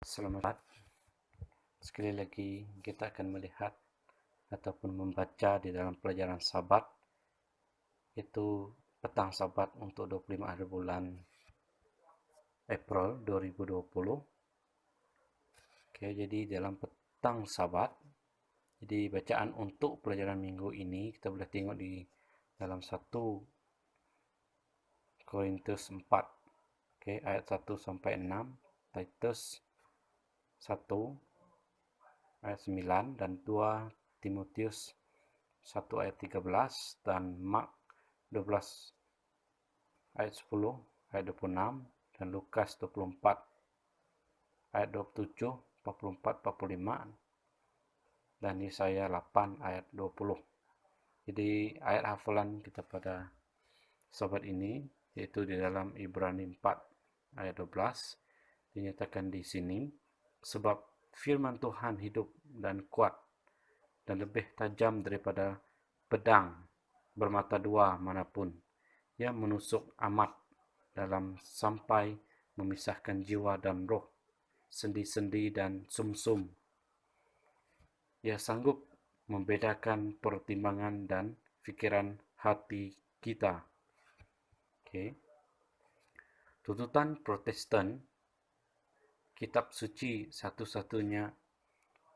Selamat. Sekali lagi kita akan melihat ataupun membaca di dalam pelajaran Sabat, itu petang Sabat untuk 25 hari bulan April 2020. Oke, jadi dalam petang Sabat, jadi bacaan untuk pelajaran minggu ini kita boleh tengok di dalam 1 Korintus 4. Oke, ayat 1 sampai 6, Titus 1 ayat 9 dan 2 Timotius 1 ayat 13 dan Mark 12 ayat 10 ayat 26 dan Lukas 24 ayat 27, 44, 45 dan Yesaya 8 ayat 20. Jadi ayat hafalan kita pada sobat ini yaitu di dalam Ibrani 4 ayat 12 dinyatakan di sini, sebab firman Tuhan hidup dan kuat dan lebih tajam daripada pedang bermata dua manapun. Ia menusuk amat dalam sampai memisahkan jiwa dan roh, sendi-sendi dan sumsum. Ia sanggup membedakan pertimbangan dan fikiran hati kita. Okay. Tuntutan Protestan, kitab suci satu-satunya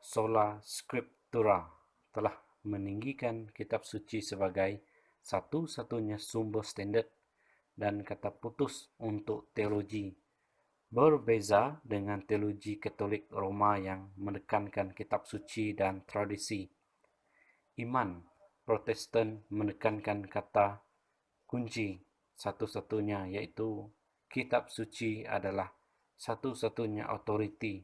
sola scriptura, telah meninggikan kitab suci sebagai satu-satunya sumber standard dan kata putus untuk teologi. Berbeza dengan teologi Katolik Roma yang menekankan kitab suci dan tradisi. Iman Protestan menekankan kata kunci satu-satunya, yaitu kitab suci adalah satu-satunya otoriti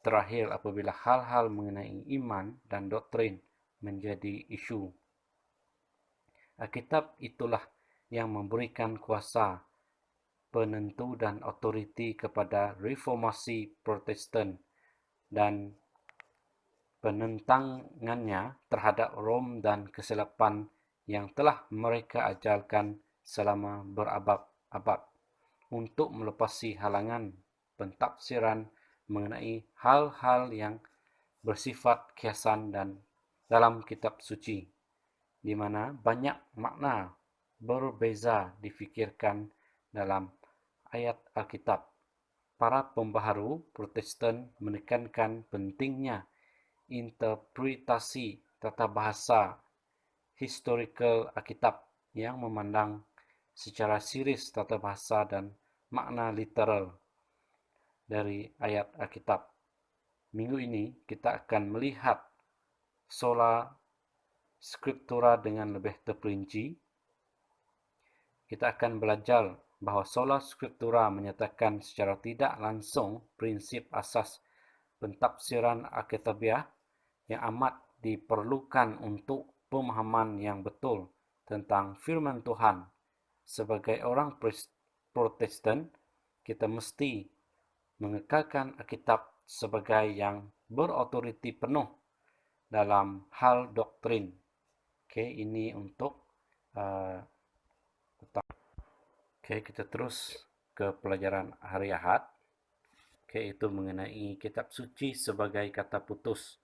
terakhir apabila hal-hal mengenai iman dan doktrin menjadi isu. Alkitab itulah yang memberikan kuasa penentu dan otoriti kepada reformasi Protestan dan penentangannya terhadap Rom dan kesilapan yang telah mereka ajarkan selama berabad-abad untuk melepasi halangan pentafsiran mengenai hal-hal yang bersifat kiasan dan dalam kitab suci, di mana banyak makna berbeza difikirkan dalam ayat Alkitab. Para pembaharu Protestan menekankan pentingnya interpretasi tata bahasa historical Alkitab yang memandang secara serius tata bahasa dan makna literal dari ayat Alkitab. Minggu ini kita akan melihat sola scriptura dengan lebih terperinci. Kita akan belajar bahawa sola scriptura menyatakan secara tidak langsung prinsip asas pentafsiran Alkitabiah yang amat diperlukan untuk pemahaman yang betul tentang firman Tuhan. Sebagai orang Protestan, kita mesti mengekalkan Alkitab sebagai yang berotoriti penuh dalam hal doktrin. Okey, ini untuk Okey, kita terus ke pelajaran hari Ahad. Okey, itu mengenai kitab suci sebagai kata putus.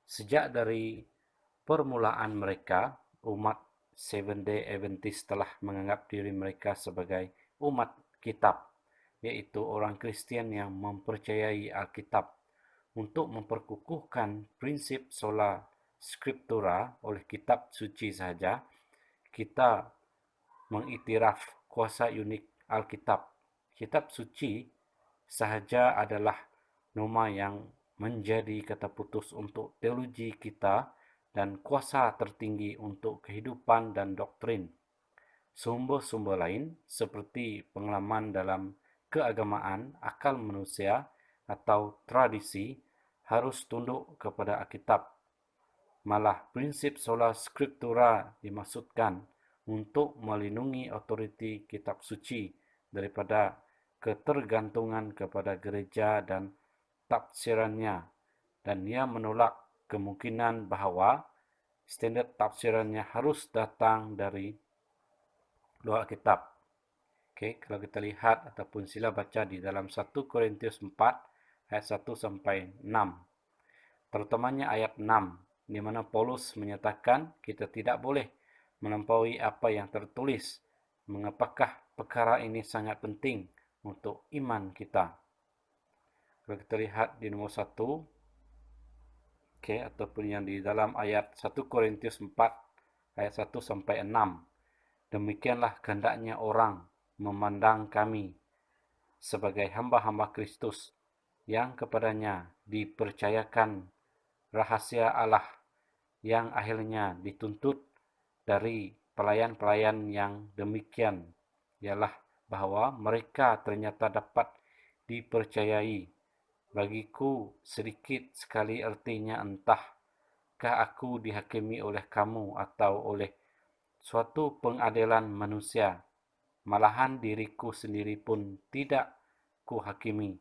Sejak dari permulaan mereka, umat Seventh-day Adventist telah menganggap diri mereka sebagai umat kitab, yaitu orang Kristian yang mempercayai Alkitab. Untuk memperkukuhkan prinsip sola scriptura oleh kitab suci sahaja, kita mengiktiraf kuasa unik Alkitab. Kitab suci sahaja adalah norma yang menjadi kata putus untuk teologi kita dan kuasa tertinggi untuk kehidupan dan doktrin. Sumber-sumber lain seperti pengalaman dalam keagamaan, akal manusia atau tradisi harus tunduk kepada Alkitab. Malah prinsip sola scriptura dimaksudkan untuk melindungi otoriti kitab suci daripada ketergantungan kepada gereja dan tafsirannya, dan ia menolak kemungkinan bahawa standard tafsirannya harus datang dari luar Alkitab. Okey, kalau kita lihat ataupun sila baca di dalam 1 Korintus 4 ayat 1 sampai 6. Terutamanya ayat 6, di mana Paulus menyatakan kita tidak boleh melampaui apa yang tertulis. Mengapakah perkara ini sangat penting untuk iman kita? Kalau kita lihat di nomor 1, ataupun yang di dalam ayat 1 Korintus 4, ayat 1 sampai 6. Demikianlah kehendaknya orang memandang kami sebagai hamba-hamba Kristus yang kepadanya dipercayakan rahasia Allah yang akhirnya dituntut dari pelayan-pelayan yang demikian, ialah bahawa mereka ternyata dapat dipercayai. Bagiku sedikit sekali artinya, entahkah aku dihakimi oleh kamu atau oleh suatu pengadilan manusia. Malahan diriku sendiri pun tidak kuhakimi,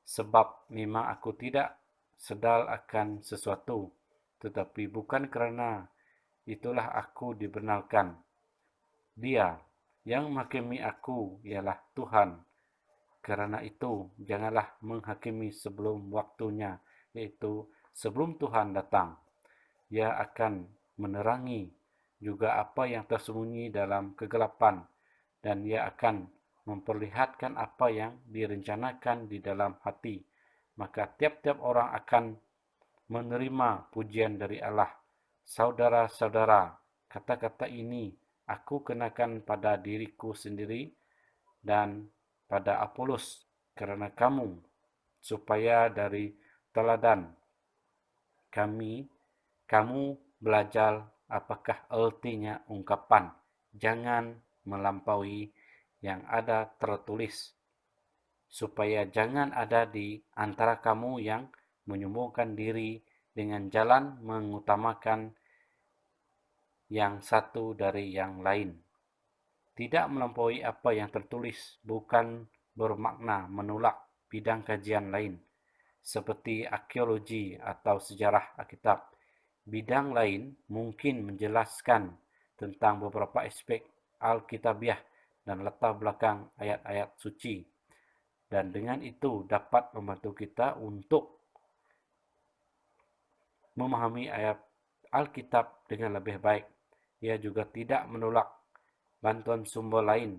sebab memang aku tidak sedal akan sesuatu, tetapi bukan kerana itulah aku dibenarkan. Dia yang menghakimi aku ialah Tuhan. Kerana itu, janganlah menghakimi sebelum waktunya, iaitu sebelum Tuhan datang. Ia akan menerangi juga apa yang tersembunyi dalam kegelapan, dan ia akan memperlihatkan apa yang direncanakan di dalam hati. Maka tiap-tiap orang akan menerima pujian dari Allah. Saudara-saudara, kata-kata ini aku kenakan pada diriku sendiri dan pada Apolos kerana kamu, supaya dari teladan kamu belajar apakah artinya ungkapan jangan melampaui yang ada tertulis, supaya jangan ada di antara kamu yang menyombongkan diri dengan jalan mengutamakan yang satu dari yang lain. Tidak melampaui apa yang tertulis bukan bermakna menolak bidang kajian lain, seperti arkeologi atau sejarah Alkitab. Bidang lain mungkin menjelaskan tentang beberapa aspek Alkitabiah dan latar belakang ayat-ayat suci, dan dengan itu dapat membantu kita untuk memahami ayat Alkitab dengan lebih baik. Ia juga tidak menolak bantuan sumber lain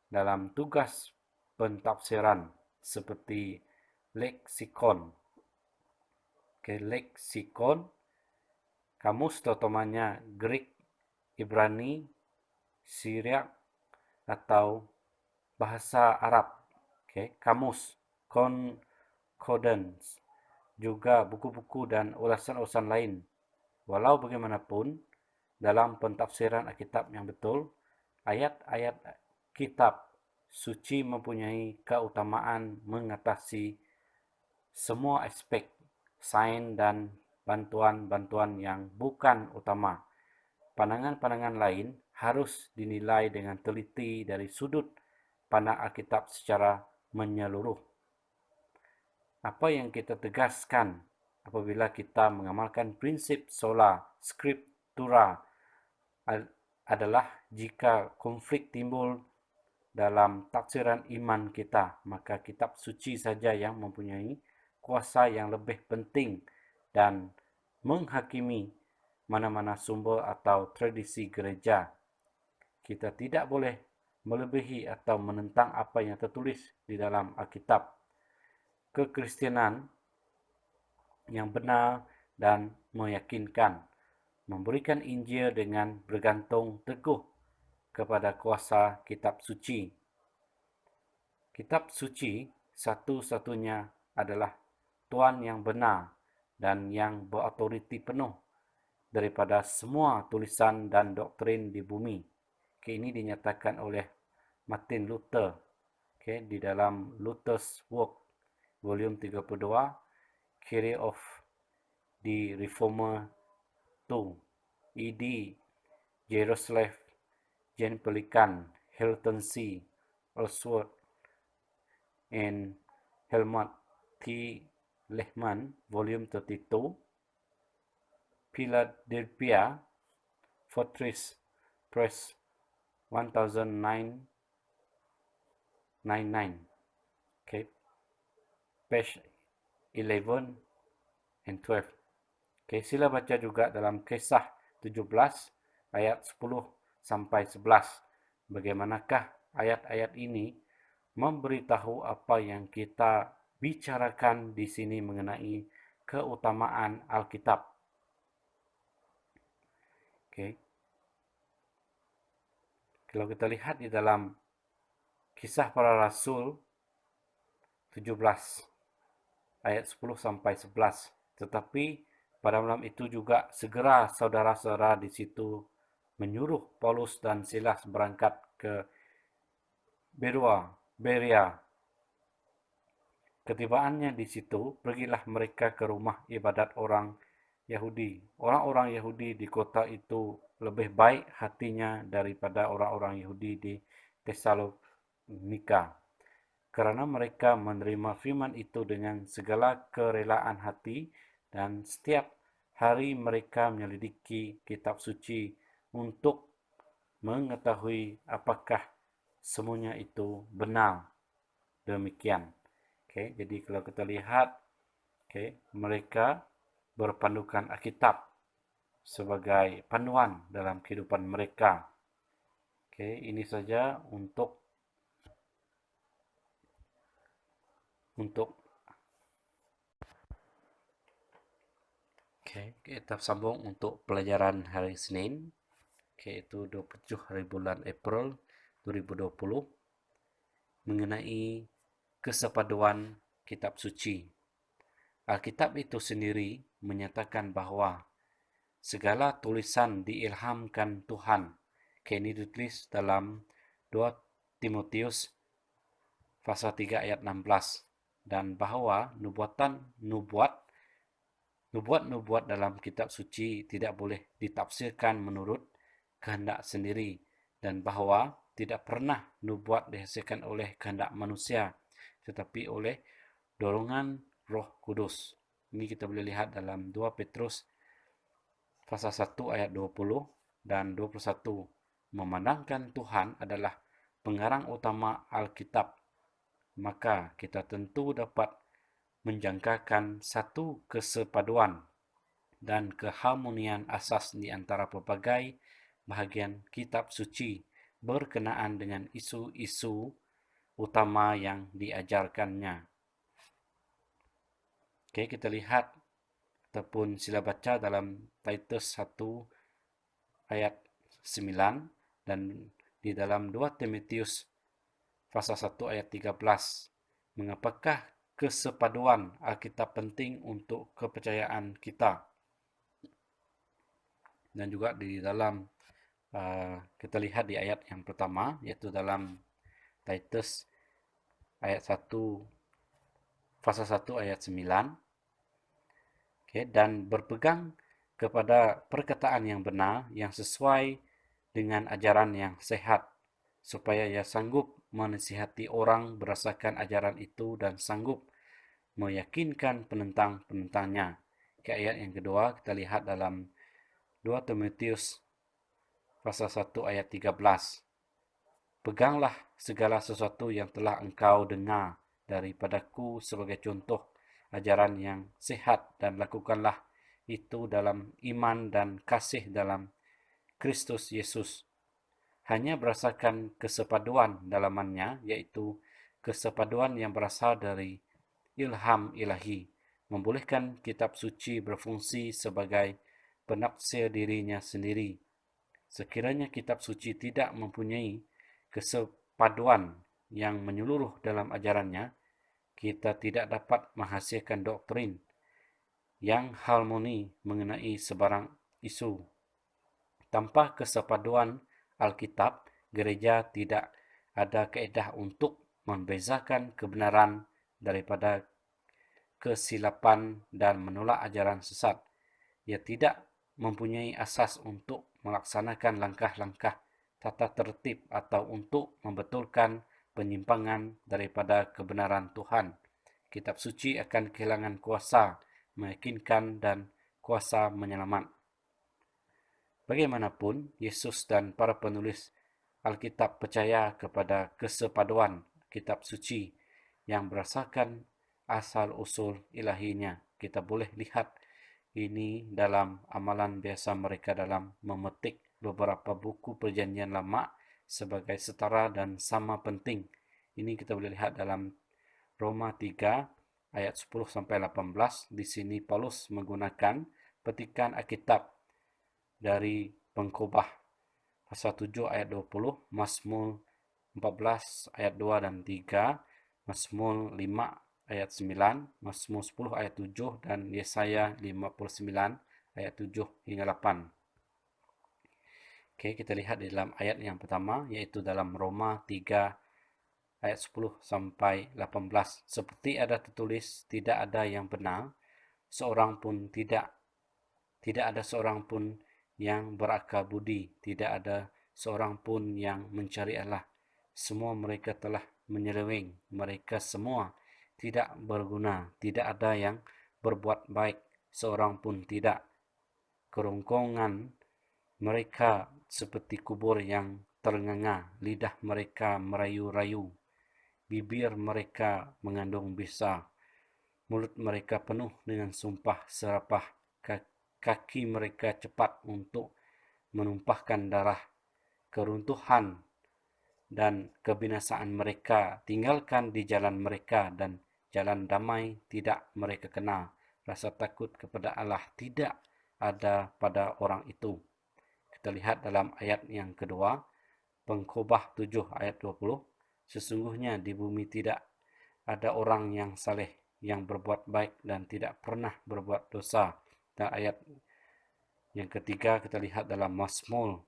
dalam tugas pentafsiran seperti leksikon. Leksikon, kamus terutamanya Greek, Ibrani, Syriak atau bahasa Arab. Kamus, concordance, juga buku-buku dan ulasan-ulasan lain. Walau bagaimanapun, dalam pentafsiran Alkitab yang betul, ayat-ayat kitab suci mempunyai keutamaan mengatasi semua aspek sains dan bantuan-bantuan yang bukan utama. Pandangan-pandangan lain harus dinilai dengan teliti dari sudut pandang Alkitab secara menyeluruh. Apa yang kita tegaskan apabila kita mengamalkan prinsip sola scriptura adalah jika konflik timbul dalam tafsiran iman kita, maka kitab suci saja yang mempunyai kuasa yang lebih penting dan menghakimi mana-mana sumber atau tradisi gereja. Kita tidak boleh melebihi atau menentang apa yang tertulis di dalam Alkitab. Kekristenan yang benar dan meyakinkan memberikan Injil dengan bergantung teguh kepada kuasa kitab suci. Kitab suci satu-satunya adalah Tuhan yang benar dan yang berautoriti penuh daripada semua tulisan dan doktrin di bumi. Ini dinyatakan oleh Martin Luther di dalam Luther's Work, volume 32, Theory of the Reformer 2, E.D. Jerusalem, Jan Pelikan, Hilton C. Ellsworth, and Helmut T. Lehman, volume 32, Philadelphia, Fortress Press, 1999. Page 11 and 12. Okay, sila baca juga dalam Kisah 17 ayat 10 sampai 11. Bagaimanakah ayat-ayat ini memberitahu apa yang kita bicarakan di sini mengenai keutamaan Alkitab. Okay. Kalau kita lihat di dalam Kisah Para Rasul 17 ayat 10 sampai 11. Tetapi pada malam itu juga segera saudara-saudara di situ menyuruh Paulus dan Silas berangkat ke Berea. Ketibaannya di situ, pergilah mereka ke rumah ibadat orang Yahudi. Orang-orang Yahudi di kota itu lebih baik hatinya daripada orang-orang Yahudi di Tesalonika, karena mereka menerima firman itu dengan segala kerelaan hati, dan setiap hari mereka menyelidiki kitab suci untuk mengetahui apakah semuanya itu benar demikian. Okay, jadi kalau kita lihat, mereka berpandukan Alkitab sebagai panduan dalam kehidupan mereka. Ini saja untuk kita sambung untuk pelajaran hari Senin, yaitu 27 hari bulan April 2020, mengenai kesepaduan kitab suci. Alkitab itu sendiri menyatakan bahwa segala tulisan diilhamkan Tuhan. Ini ditulis dalam 2 Timotius pasal 3 ayat 16, dan bahwa nubuat dalam kitab suci tidak boleh ditafsirkan menurut kehendak sendiri, dan bahwa tidak pernah nubuat dihasilkan oleh kehendak manusia, tetapi oleh dorongan Roh Kudus. Ini kita boleh lihat dalam 2 Petrus pasal 1 ayat 20 dan 21. Memandangkan Tuhan adalah pengarang utama Alkitab, maka kita tentu dapat menjangkakan satu kesepaduan dan keharmonian asas di antara pelbagai bahagian kitab suci berkenaan dengan isu-isu utama yang diajarkannya. Kita lihat ataupun sila baca dalam Titus 1 ayat 9 dan di dalam 2 Timotius pasal 1 ayat 13. Mengapakah kesepaduan Alkitab penting untuk kepercayaan kita? Dan juga di dalam kita lihat di ayat yang pertama, yaitu dalam Titus ayat 1 pasal 1 ayat 9. Dan berpegang kepada perkataan yang benar, yang sesuai dengan ajaran yang sehat, supaya ia sanggup menasihati orang berdasarkan ajaran itu dan sanggup meyakinkan penentang-penentangnya. Ayat yang kedua kita lihat dalam 2 Timotius pasal 1 ayat 13. Peganglah segala sesuatu yang telah engkau dengar daripadaku sebagai contoh ajaran yang sehat, dan lakukanlah itu dalam iman dan kasih dalam Kristus Yesus. Hanya berdasarkan kesepaduan dalamannya, yaitu kesepaduan yang berasal dari ilham ilahi, membolehkan kitab suci berfungsi sebagai penafsir dirinya sendiri. Sekiranya kitab suci tidak mempunyai kesepaduan yang menyeluruh dalam ajarannya, kita tidak dapat menghasilkan doktrin yang harmoni mengenai sebarang isu. Tanpa kesepaduan Alkitab, gereja tidak ada kaedah untuk membezakan kebenaran daripada kesilapan dan menolak ajaran sesat. Ia tidak mempunyai asas untuk melaksanakan langkah-langkah tata tertib atau untuk membetulkan penyimpangan daripada kebenaran Tuhan. Kitab suci akan kehilangan kuasa meyakinkan dan kuasa menyelamat. Bagaimanapun, Yesus dan para penulis Alkitab percaya kepada kesepaduan kitab suci yang berdasarkan asal-usul ilahinya. Kita boleh lihat ini dalam amalan biasa mereka dalam memetik beberapa buku Perjanjian Lama sebagai setara dan sama penting. Ini kita boleh lihat dalam Roma 3 ayat 10 sampai 18. Di sini Paulus menggunakan petikan Alkitab dari Pengkhotbah pasal 7 ayat 20, Mazmur 14 ayat 2 dan 3, Mazmur 5 ayat 9, Mazmur 10 ayat 7, dan Yesaya 59 ayat 7 hingga 8. Oke, kita lihat di dalam ayat yang pertama, yaitu dalam Roma 3 ayat 10 sampai 18. Seperti ada tertulis, tidak ada yang benar, seorang pun tidak ada seorang pun yang berakal budi, tidak ada seorang pun yang mencari Allah. Semua mereka telah menyeleweng, mereka semua tidak berguna, tidak ada yang berbuat baik, seorang pun tidak. Kerongkongan mereka seperti kubur yang ternganga, lidah mereka merayu-rayu, bibir mereka mengandung bisa, mulut mereka penuh dengan sumpah serapah, kaki mereka cepat untuk menumpahkan darah, keruntuhan dan kebinasaan mereka tinggalkan di jalan mereka, dan jalan damai tidak mereka kenal. Rasa takut kepada Allah tidak ada pada orang itu. Kita lihat dalam ayat yang kedua, Pengkhotbah 7 ayat 20. Sesungguhnya di bumi tidak ada orang yang saleh, yang berbuat baik dan tidak pernah berbuat dosa. Dan ayat yang ketiga kita lihat dalam Mazmur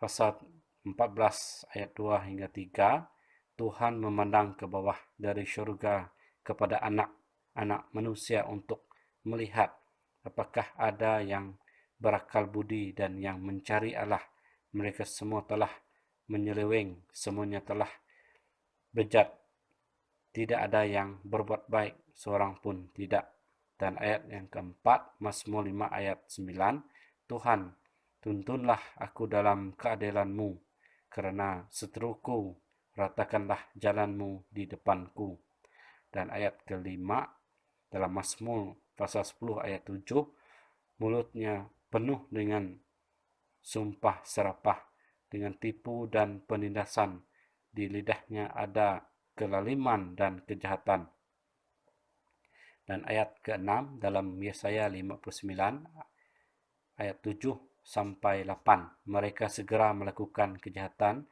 pasal 14 ayat 2 hingga 3. Tuhan memandang ke bawah dari syurga kepada anak-anak manusia untuk melihat apakah ada yang berakal budi dan yang mencari Allah. Mereka semua telah menyeleweng, semuanya telah bejat, tidak ada yang berbuat baik, seorang pun tidak. Dan ayat yang keempat, Mazmur 5 ayat 9, Tuhan, tuntunlah aku dalam keadilan-Mu, karena seteruku, ratakanlah jalan-Mu di depanku. Dan ayat kelima, dalam Mazmur pasal 10 ayat 7, mulutnya penuh dengan sumpah serapah, dengan tipu dan penindasan, di lidahnya ada kelaliman dan kejahatan. Dan ayat ke-6 dalam Yesaya 59 ayat 7 sampai 8. Mereka segera melakukan kejahatan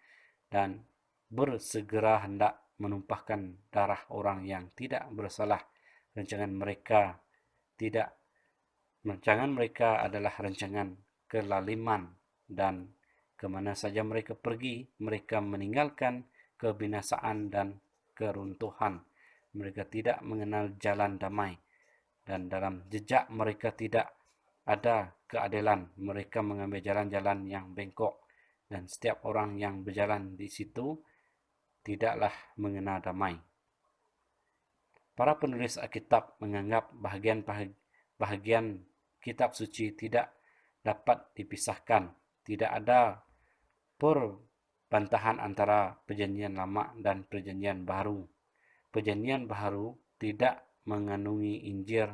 dan bersegera hendak menumpahkan darah orang yang tidak bersalah. Rancangan mereka adalah rancangan kelaliman, dan kemana saja mereka pergi, mereka meninggalkan kebinasaan dan keruntuhan. Mereka tidak mengenal jalan damai, dan dalam jejak mereka tidak ada keadilan. Mereka mengambil jalan-jalan yang bengkok, dan setiap orang yang berjalan di situ tidaklah mengenal damai. Para penulis Alkitab menganggap bahagian kitab suci tidak dapat dipisahkan. Tidak ada perbantahan antara Perjanjian Lama dan Perjanjian Baru. Perjanjian Baru tidak mengandungi Injil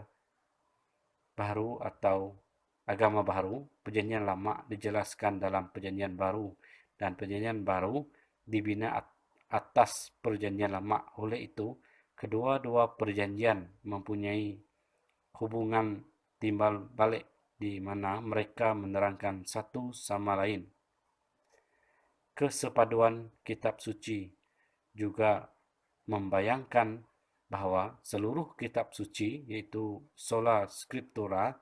baru atau agama baru. Perjanjian Lama dijelaskan dalam Perjanjian Baru, dan Perjanjian Baru dibina atas Perjanjian Lama. Oleh itu, kedua-dua perjanjian mempunyai hubungan timbal balik di mana mereka menerangkan satu sama lain. Kesepaduan kitab suci juga membayangkan bahwa seluruh kitab suci, yaitu sola scriptura,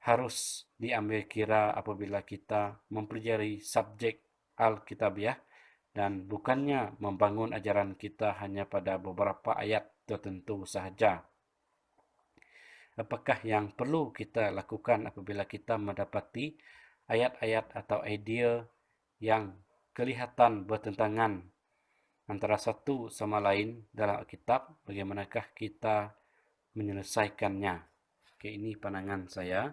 harus diambil kira apabila kita mempelajari subjek Alkitabiah, dan bukannya membangun ajaran kita hanya pada beberapa ayat tertentu sahaja. Apakah yang perlu kita lakukan apabila kita mendapati ayat-ayat atau idea yang kelihatan bertentangan antara satu sama lain dalam Alkitab? Bagaimanakah kita menyelesaikannya? Oke, ini pandangan saya.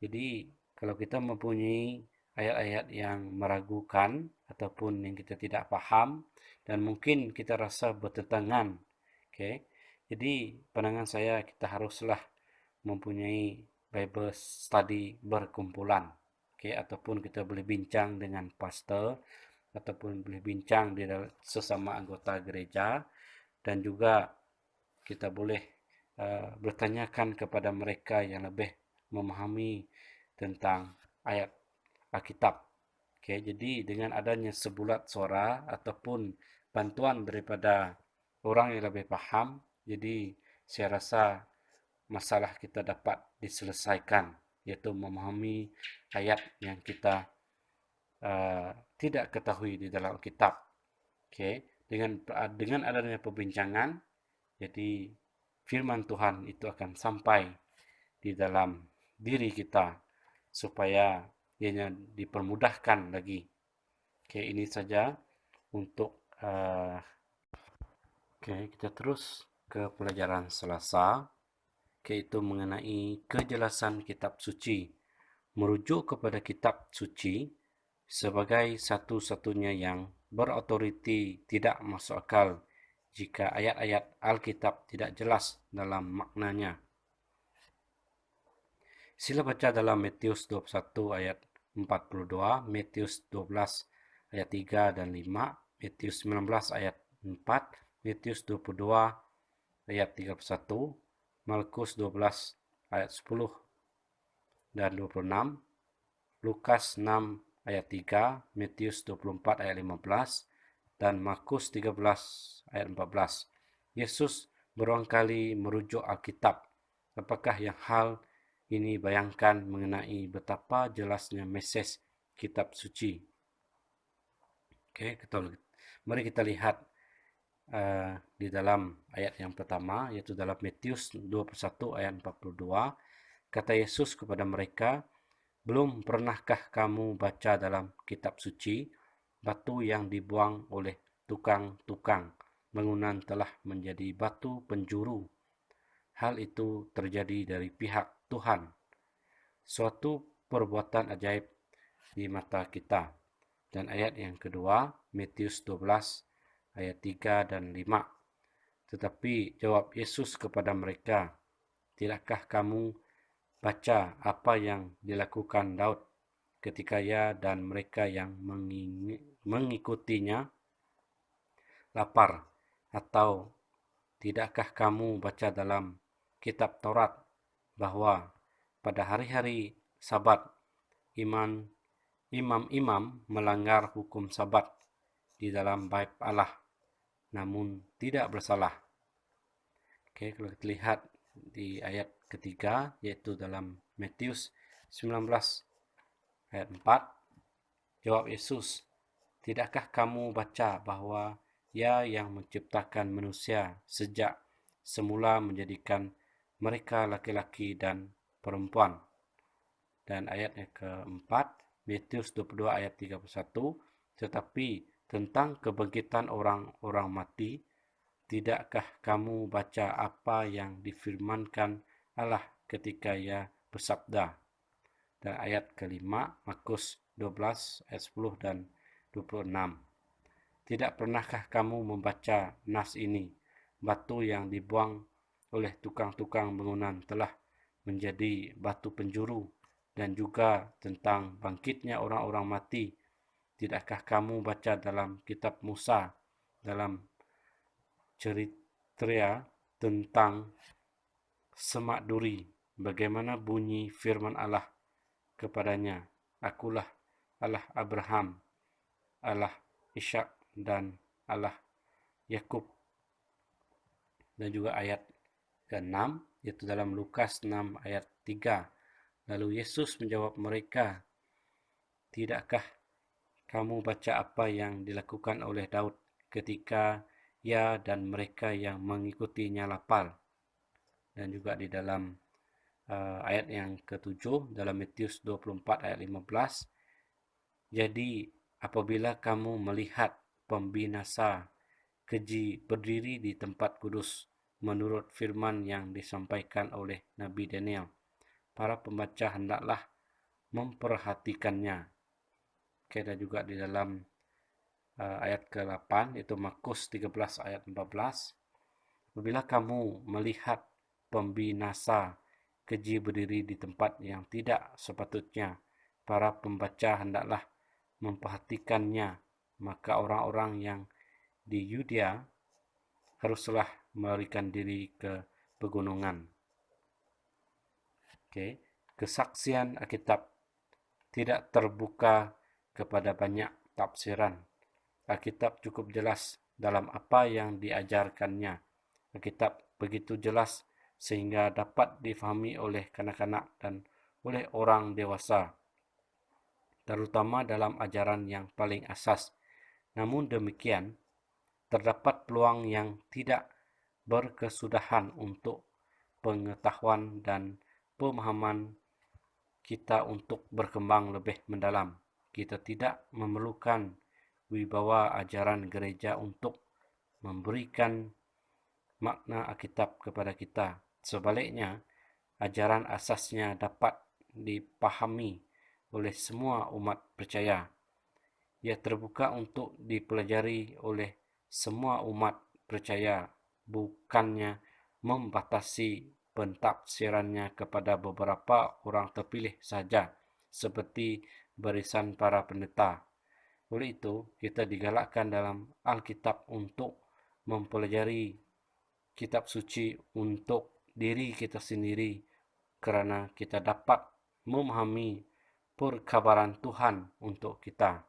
Jadi, kalau kita mempunyai ayat-ayat yang meragukan ataupun yang kita tidak paham dan mungkin kita rasa bertentangan, oke, Jadi pandangan saya kita haruslah mempunyai Bible study berkumpulan, ataupun kita boleh bincang dengan pastor, ataupun boleh bincang di sesama anggota gereja, dan juga kita boleh bertanyakan kepada mereka yang lebih memahami tentang ayat Alkitab. Jadi dengan adanya sebulat suara ataupun bantuan daripada orang yang lebih paham, jadi saya rasa masalah kita dapat diselesaikan, yaitu memahami ayat yang kita tidak ketahui di dalam kitab. Dengan adanya perbincangan, jadi firman Tuhan itu akan sampai di dalam diri kita supaya ianya dipermudahkan lagi. Ini saja untuk kita terus ke pelajaran Selasa, yaitu mengenai kejelasan kitab suci. Merujuk kepada kitab suci sebagai satu-satunya yang berautoriti tidak masuk akal jika ayat-ayat Alkitab tidak jelas dalam maknanya. Sila baca dalam Matius 21 ayat 42, Matius 12 ayat 3 dan 5, Matius 19 ayat 4, Matius 22 ayat 31, Markus 12 ayat 10 dan 26, Lukas 6 ayat 3, Matius 24 ayat 15, dan Markus 13 ayat 14. Yesus berulang kali merujuk Alkitab. Apakah yang hal ini bayangkan mengenai betapa jelasnya mesej kitab suci? Mari kita lihat di dalam ayat yang pertama, yaitu dalam Matius 21 ayat 42. Kata Yesus kepada mereka, belum pernahkah kamu baca dalam kitab suci, batu yang dibuang oleh tukang-tukang bangunan telah menjadi batu penjuru. Hal itu terjadi dari pihak Tuhan. Suatu perbuatan ajaib di mata kita. Dan ayat yang kedua, Matius 12 ayat 3 dan 5. Tetapi jawab Yesus kepada mereka, tidakkah kamu baca apa yang dilakukan Daud ketika ia dan mereka yang mengikutinya lapar? Atau tidakkah kamu baca dalam kitab Taurat bahwa pada hari-hari Sabat imam-imam melanggar hukum Sabat di dalam bait Allah namun tidak bersalah? Kalau kita lihat di ayat ketiga, yaitu dalam Matius 19 ayat 4, jawab Yesus, tidakkah kamu baca bahwa Ia yang menciptakan manusia sejak semula menjadikan mereka laki-laki dan perempuan? Dan ayat yang keempat, Matius 22 ayat 31, tetapi tentang kebangkitan orang-orang mati, tidakkah kamu baca apa yang difirmankan Allah ketika Ia bersabda? Dan ayat kelima, Markus 12 ayat 10 dan 26. Tidak pernahkah kamu membaca nas ini? Batu yang dibuang oleh tukang-tukang bangunan telah menjadi batu penjuru, dan juga tentang bangkitnya orang-orang mati. Tidakkah kamu baca dalam kitab Musa, dalam cerita tentang semak duri, bagaimana bunyi firman Allah kepadanya, akulah Allah Abraham, Allah Ishak, dan Allah Yakub. Dan juga ayat ke-6, yaitu dalam Lukas 6 ayat 3. Lalu Yesus menjawab mereka, tidakkah kamu baca apa yang dilakukan oleh Daud ketika ia dan mereka yang mengikutinya lapar? Dan juga di dalam ayat yang ke-7 dalam Matius 24 ayat 15, jadi apabila kamu melihat pembinasa keji berdiri di tempat kudus menurut firman yang disampaikan oleh Nabi Daniel, para pembaca hendaklah memperhatikannya. Dan juga di dalam ayat ke-8, yaitu Markus 13 ayat 14, Apabila kamu melihat pembinasa keji berdiri di tempat yang tidak sepatutnya, para pembaca hendaklah memperhatikannya, maka orang-orang yang di Yudea haruslah melarikan diri ke pegunungan. Kesaksian Alkitab tidak terbuka kepada banyak tafsiran. Alkitab cukup jelas dalam apa yang diajarkannya. Alkitab begitu jelas sehingga dapat difahami oleh kanak-kanak dan oleh orang dewasa, terutama dalam ajaran yang paling asas. Namun demikian, terdapat peluang yang tidak berkesudahan untuk pengetahuan dan pemahaman kita untuk berkembang lebih mendalam. Kita tidak memerlukan wibawa ajaran gereja untuk memberikan makna Alkitab kepada kita. Sebaliknya, ajaran asasnya dapat dipahami oleh semua umat percaya. Ia terbuka untuk dipelajari oleh semua umat percaya, bukannya membatasi pentafsirannya kepada beberapa orang terpilih saja, seperti barisan para pendeta. Oleh itu, kita digalakkan dalam Alkitab untuk mempelajari kitab suci untuk diri kita sendiri, kerana kita dapat memahami perkabaran Tuhan untuk kita.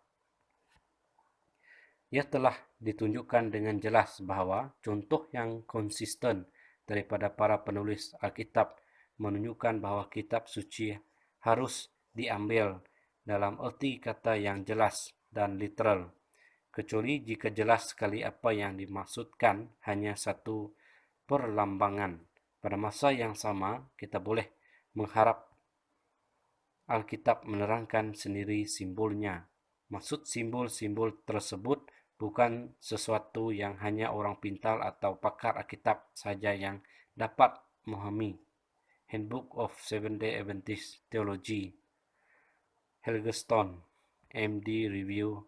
Ia telah ditunjukkan dengan jelas bahawa contoh yang konsisten daripada para penulis Alkitab menunjukkan bahawa kitab suci harus diambil dalam erti kata yang jelas dan literal, kecuali jika jelas sekali apa yang dimaksudkan hanya satu perlambangan. Pada masa yang sama, kita boleh mengharap Alkitab menerangkan sendiri simbolnya. Maksud simbol-simbol tersebut bukan sesuatu yang hanya orang pintar atau pakar Alkitab saja yang dapat memahami. Handbook of Seventh-day Adventist Theology, Helgestone, MD Review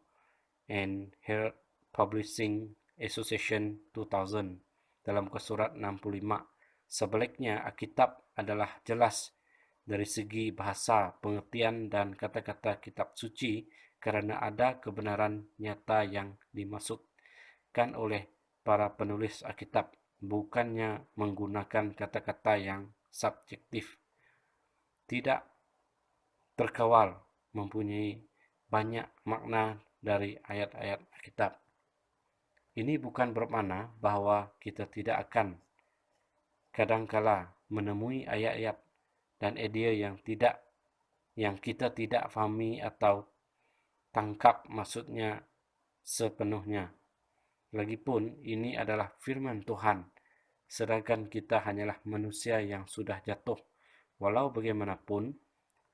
and Herald Publishing Association 2000, dalam kesurat 65. Sebaliknya, Alkitab adalah jelas dari segi bahasa, pengertian dan kata-kata kitab suci, kerana ada kebenaran nyata yang dimaksudkan oleh para penulis Alkitab, bukannya menggunakan kata-kata yang subjektif, tidak terkawal, mempunyai banyak makna dari ayat-ayat Alkitab. Ini bukan bermakna bahawa kita tidak akan kadangkala menemui ayat-ayat dan idea yang kita tidak fahami atau tangkap maksudnya sepenuhnya. Lagipun ini adalah firman Tuhan, sedangkan kita hanyalah manusia yang sudah jatuh. Walau bagaimanapun,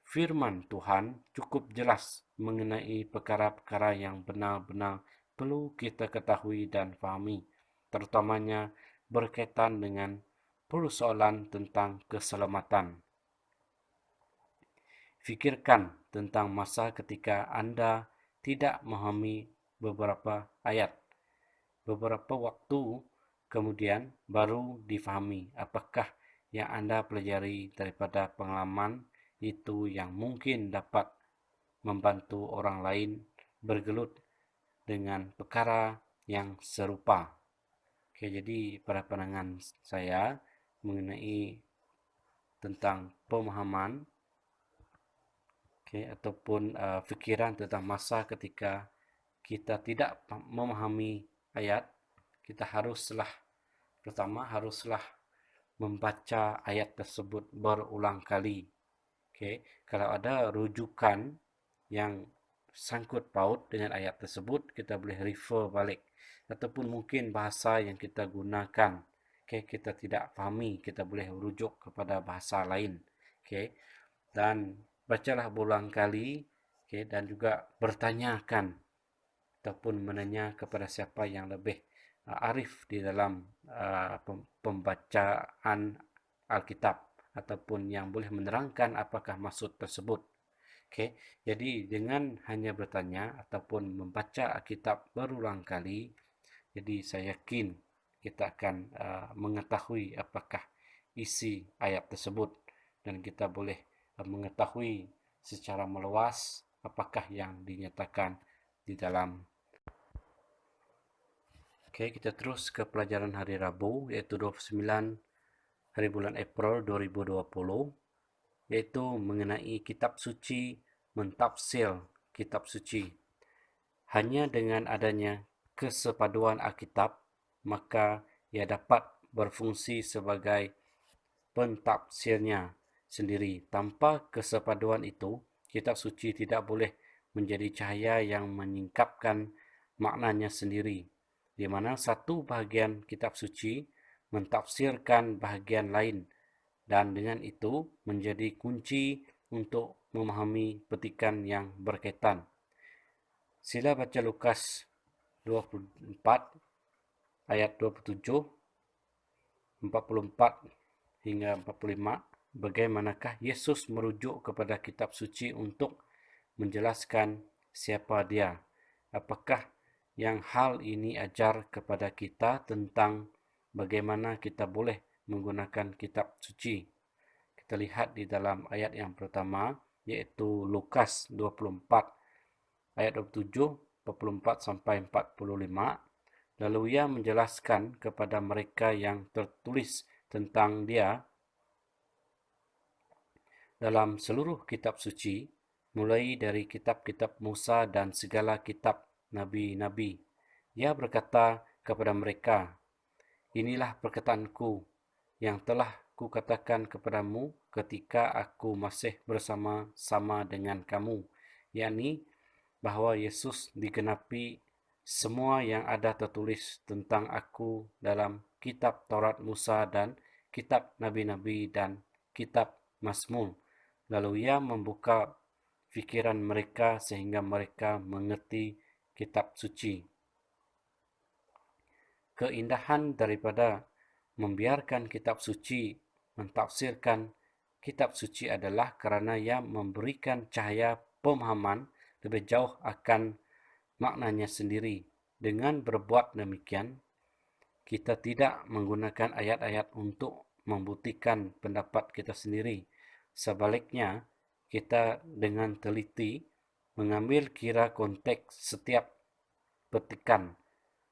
firman Tuhan cukup jelas mengenai perkara-perkara yang benar-benar perlu kita ketahui dan fahami, terutamanya berkaitan dengan persoalan tentang keselamatan. Fikirkan tentang masa ketika Anda tidak memahami beberapa ayat. Beberapa waktu kemudian baru difahami apakah yang Anda pelajari daripada pengalaman itu yang mungkin dapat membantu orang lain bergelut dengan perkara yang serupa. Jadi pada pandangan saya mengenai tentang pemahaman ataupun fikiran tentang masa ketika kita tidak memahami ayat, kita haruslah membaca ayat tersebut berulang kali. Kalau ada rujukan yang sangkut paut dengan ayat tersebut, kita boleh refer balik, ataupun mungkin bahasa yang kita gunakan, kita tidak fahami, kita boleh rujuk kepada bahasa lain. Dan bacalah berulang kali, dan juga bertanyakan ataupun menanya kepada siapa yang lebih arif di dalam pembacaan Alkitab, ataupun yang boleh menerangkan apakah maksud tersebut. Jadi dengan hanya bertanya ataupun membaca Alkitab berulang kali, jadi saya yakin kita akan mengetahui apakah isi ayat tersebut, dan kita boleh mengetahui secara meluas apakah yang dinyatakan di dalam. Oke, kita terus ke pelajaran hari Rabu, yaitu 29 hari bulan April 2020, yaitu mengenai kitab suci, mentafsir kitab suci. Hanya dengan adanya kesepaduan Alkitab, maka ia dapat berfungsi sebagai pentafsirnya sendiri. Tanpa kesepaduan itu, kitab suci tidak boleh menjadi cahaya yang menyingkapkan maknanya sendiri, di mana satu bahagian kitab suci mentafsirkan bahagian lain, dan dengan itu menjadi kunci untuk memahami petikan yang berkaitan. Sila baca Lukas 24 ayat 27, 44 hingga 45. Bagaimanakah Yesus merujuk kepada kitab suci untuk menjelaskan siapa dia? Apakah yang hal ini ajar kepada kita tentang bagaimana kita boleh menggunakan kitab suci? Kita lihat di dalam ayat yang pertama, yaitu Lukas 24 ayat 27, 44 sampai 45. Lalu ia menjelaskan kepada mereka yang tertulis tentang dia dalam seluruh kitab suci, mulai dari kitab-kitab Musa dan segala kitab nabi-nabi. Ia berkata kepada mereka, "Inilah perkataanku yang telah kukatakan kepadamu ketika aku masih bersama-sama dengan kamu, yakni bahwa Yesus digenapi semua yang ada tertulis tentang aku dalam kitab Taurat Musa dan kitab nabi-nabi dan kitab Mazmur." Lalu ia membuka fikiran mereka sehingga mereka mengerti kitab suci. Keindahan daripada membiarkan kitab suci mentafsirkan kitab suci adalah kerana ia memberikan cahaya pemahaman lebih jauh akan maknanya sendiri. Dengan berbuat demikian, kita tidak menggunakan ayat-ayat untuk membuktikan pendapat kita sendiri. Sebaliknya, kita dengan teliti mengambil kira konteks setiap petikan.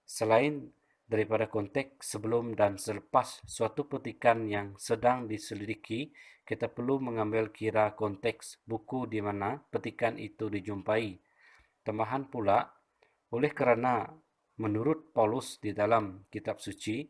Selain daripada konteks sebelum dan selepas suatu petikan yang sedang diselidiki, kita perlu mengambil kira konteks buku di mana petikan itu dijumpai. Tambahan pula, oleh kerana menurut Paulus di dalam kitab suci,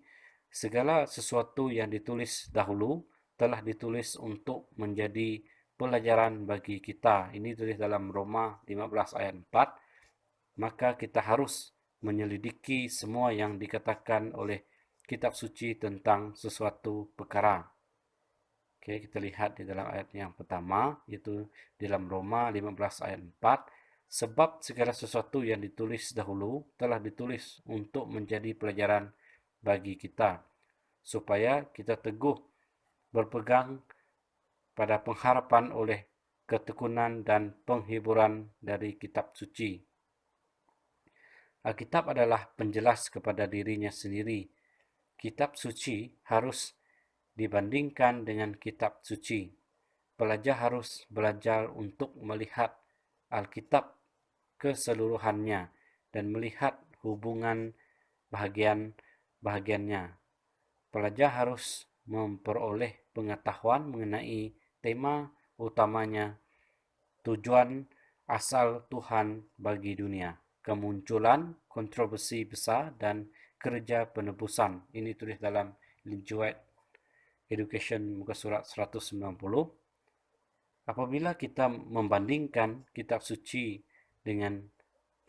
segala sesuatu yang ditulis dahulu telah ditulis untuk menjadi pelajaran bagi kita. Ini tulis dalam Roma 15 ayat 4. Maka kita harus menyelidiki semua yang dikatakan oleh kitab suci tentang sesuatu perkara. Oke, kita lihat di dalam ayat yang pertama, yaitu dalam Roma 15 ayat 4. Sebab segala sesuatu yang ditulis dahulu telah ditulis untuk menjadi pelajaran bagi kita, supaya kita teguh berpegang pada pengharapan oleh ketekunan dan penghiburan dari kitab suci. Alkitab adalah penjelas kepada dirinya sendiri. Kitab suci harus dibandingkan dengan kitab suci. Pelajar harus belajar untuk melihat Alkitab keseluruhannya dan melihat hubungan bahagian-bahagiannya. Pelajar harus memperoleh pengetahuan mengenai tema utamanya, tujuan asal Tuhan bagi dunia, kemunculan kontroversi besar dan kerja penebusan. Ini tulis dalam Ellen G. White Education muka surat 190. Apabila kita membandingkan kitab suci dengan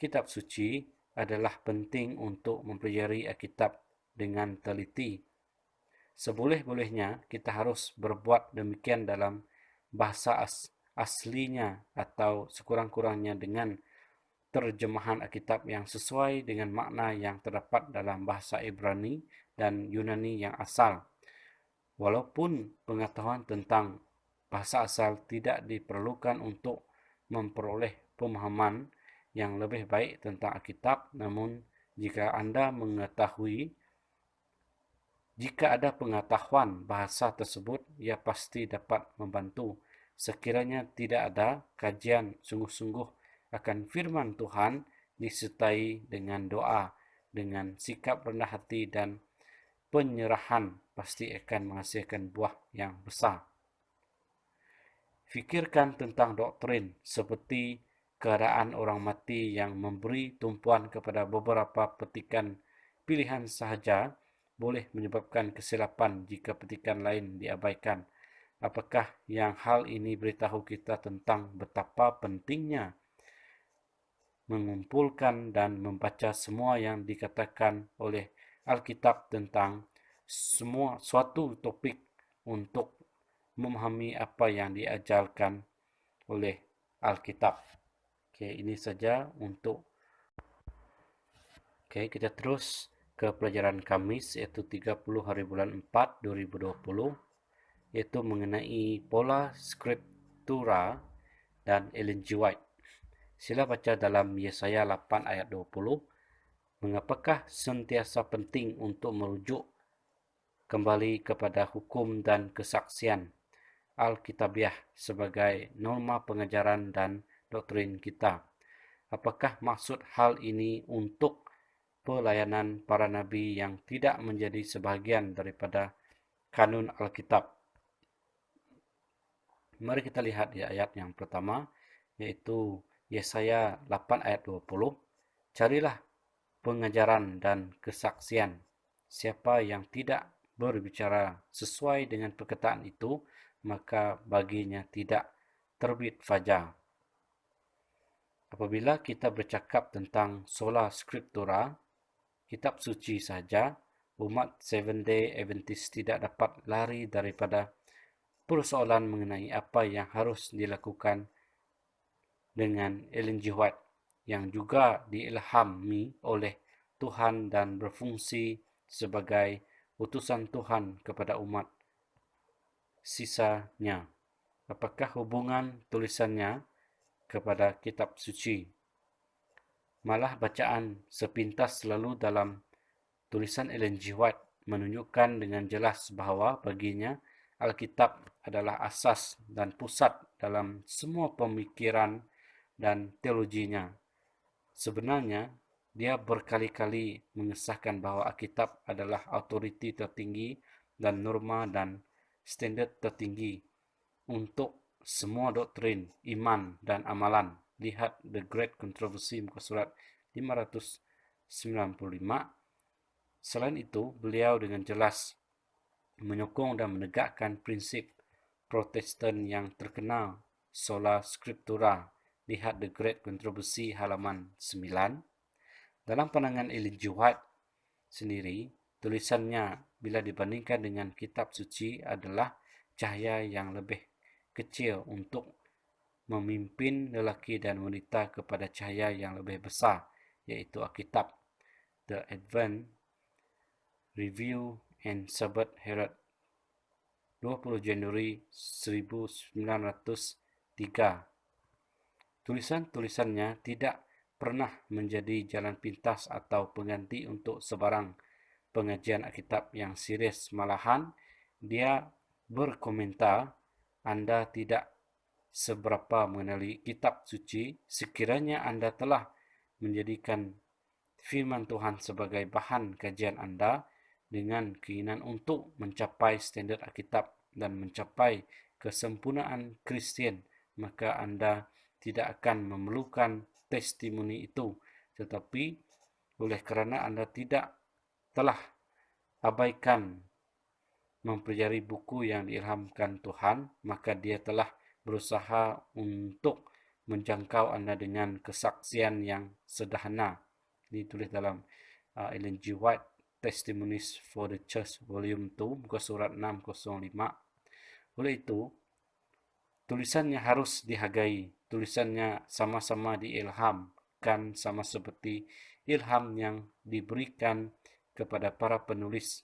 kitab suci, adalah penting untuk mempelajari Alkitab dengan teliti. Seboleh-bolehnya kita harus berbuat demikian dalam bahasa aslinya atau sekurang-kurangnya dengan terjemahan Alkitab yang sesuai dengan makna yang terdapat dalam bahasa Ibrani dan Yunani yang asal. Walaupun pengetahuan tentang bahasa asal tidak diperlukan untuk memperoleh pemahaman yang lebih baik tentang Alkitab, namun jika Anda mengetahui Jika ada pengetahuan bahasa tersebut, ia pasti dapat membantu. Sekiranya tidak ada kajian sungguh-sungguh akan firman Tuhan disertai dengan doa, dengan sikap rendah hati dan penyerahan, pasti akan menghasilkan buah yang besar. Fikirkan tentang doktrin seperti keadaan orang mati yang memberi tumpuan kepada beberapa petikan pilihan sahaja boleh menyebabkan kesilapan jika petikan lain diabaikan. Apakah yang hal ini beritahu kita tentang betapa pentingnya mengumpulkan dan membaca semua yang dikatakan oleh Alkitab tentang suatu topik untuk memahami apa yang diajarkan oleh Alkitab. Ini saja untuk kita terus ke pelajaran Kamis, iaitu 30 hari bulan 4 2020, yaitu mengenai pola skriptura dan Ellen G. White. Sila baca dalam Yesaya 8 ayat 20. Mengapakah sentiasa penting untuk merujuk kembali kepada hukum dan kesaksian Alkitabiah sebagai norma pengajaran dan doktrin kita? Apakah maksud hal ini untuk pelayanan para nabi yang tidak menjadi sebahagian daripada kanun Alkitab? Mari kita lihat di ayat yang pertama, yaitu Yesaya 8 ayat 20. Carilah pengajaran dan kesaksian. Siapa yang tidak berbicara sesuai dengan perkataan itu, maka baginya tidak terbit fajar. Apabila kita bercakap tentang sola scriptura, kitab suci saja, umat Seventh-day Adventist tidak dapat lari daripada persoalan mengenai apa yang harus dilakukan dengan Ellen G. White yang juga diilhami oleh Tuhan dan berfungsi sebagai utusan Tuhan kepada umat sisanya. Apakah hubungan tulisannya kepada kitab suci? Malah bacaan sepintas selalu dalam tulisan Ellen G. White menunjukkan dengan jelas bahawa baginya Alkitab adalah asas dan pusat dalam semua pemikiran dan teologinya. Sebenarnya, dia berkali-kali mengesahkan bahawa Alkitab adalah autoriti tertinggi dan norma dan standard tertinggi untuk semua doktrin, iman dan amalan. Lihat The Great Controversy, muka surat 595. Selain itu, beliau dengan jelas menyokong dan menegakkan prinsip Protestan yang terkenal sola scriptura. Lihat The Great Controversy halaman 9. Dalam pandangan Ellen G. White sendiri, tulisannya bila dibandingkan dengan kitab suci adalah cahaya yang lebih kecil untuk memimpin lelaki dan wanita kepada cahaya yang lebih besar, yaitu Alkitab. The Advent Review and Sabbath Herald, 20 Januari 1903. Tulisan-tulisannya tidak pernah menjadi jalan pintas atau pengganti untuk sebarang pengajian Alkitab yang serius. Malahan, dia berkomentar, Anda tidak seberapa mengenali kitab suci sekiranya Anda telah menjadikan firman Tuhan sebagai bahan kajian Anda dengan keinginan untuk mencapai standard Alkitab dan mencapai kesempurnaan Kristian, maka Anda tidak akan memerlukan testimoni itu. Tetapi oleh kerana Anda tidak telah abaikan mempelajari buku yang diilhamkan Tuhan, maka dia telah berusaha untuk menjangkau Anda dengan kesaksian yang sederhana. Ditulis dalam Ellen G. White Testimonies for the Church Volume 2, muka surat 605. Oleh itu, tulisannya harus dihargai. Tulisannya sama-sama diilhamkan sama seperti ilham yang diberikan kepada para penulis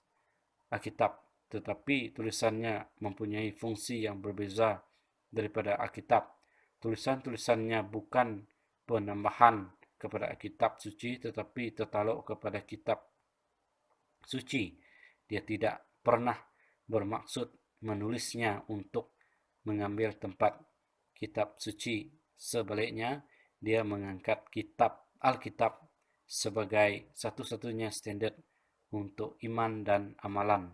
Alkitab. Tetapi tulisannya mempunyai fungsi yang berbeza daripada Alkitab. Tulisan-tulisannya bukan penambahan kepada Alkitab suci, tetapi tertakluk kepada kitab suci. Dia tidak pernah bermaksud menulisnya untuk mengambil tempat kitab suci. Sebaliknya, dia mengangkat kitab Alkitab sebagai satu-satunya standard untuk iman dan amalan.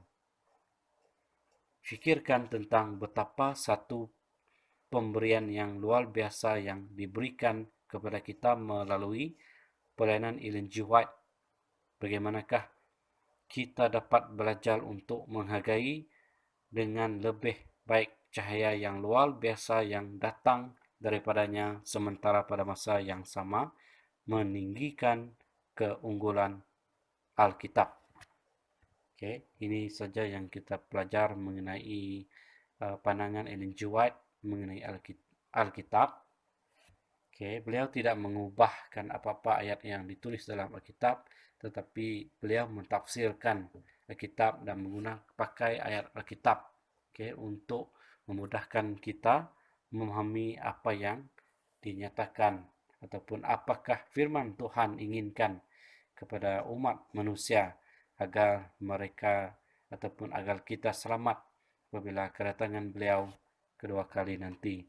Fikirkan tentang betapa satu pemberian yang luar biasa yang diberikan kepada kita melalui pelayanan Ellen G. White. Bagaimanakah kita dapat belajar untuk menghargai dengan lebih baik cahaya yang luar biasa yang datang daripadanya, sementara pada masa yang sama meninggikan keunggulan Alkitab. Okay, ini saja yang kita pelajari mengenai pandangan Ellen G. White mengenai Alkitab. Okay, beliau tidak mengubahkan apa-apa ayat yang ditulis dalam Alkitab, tetapi beliau mentafsirkan Alkitab dan menggunakan pakai ayat Alkitab, okay, untuk memudahkan kita memahami apa yang dinyatakan ataupun apakah firman Tuhan inginkan kepada umat manusia agar mereka ataupun agar kita selamat apabila kedatangan beliau kedua kali nanti.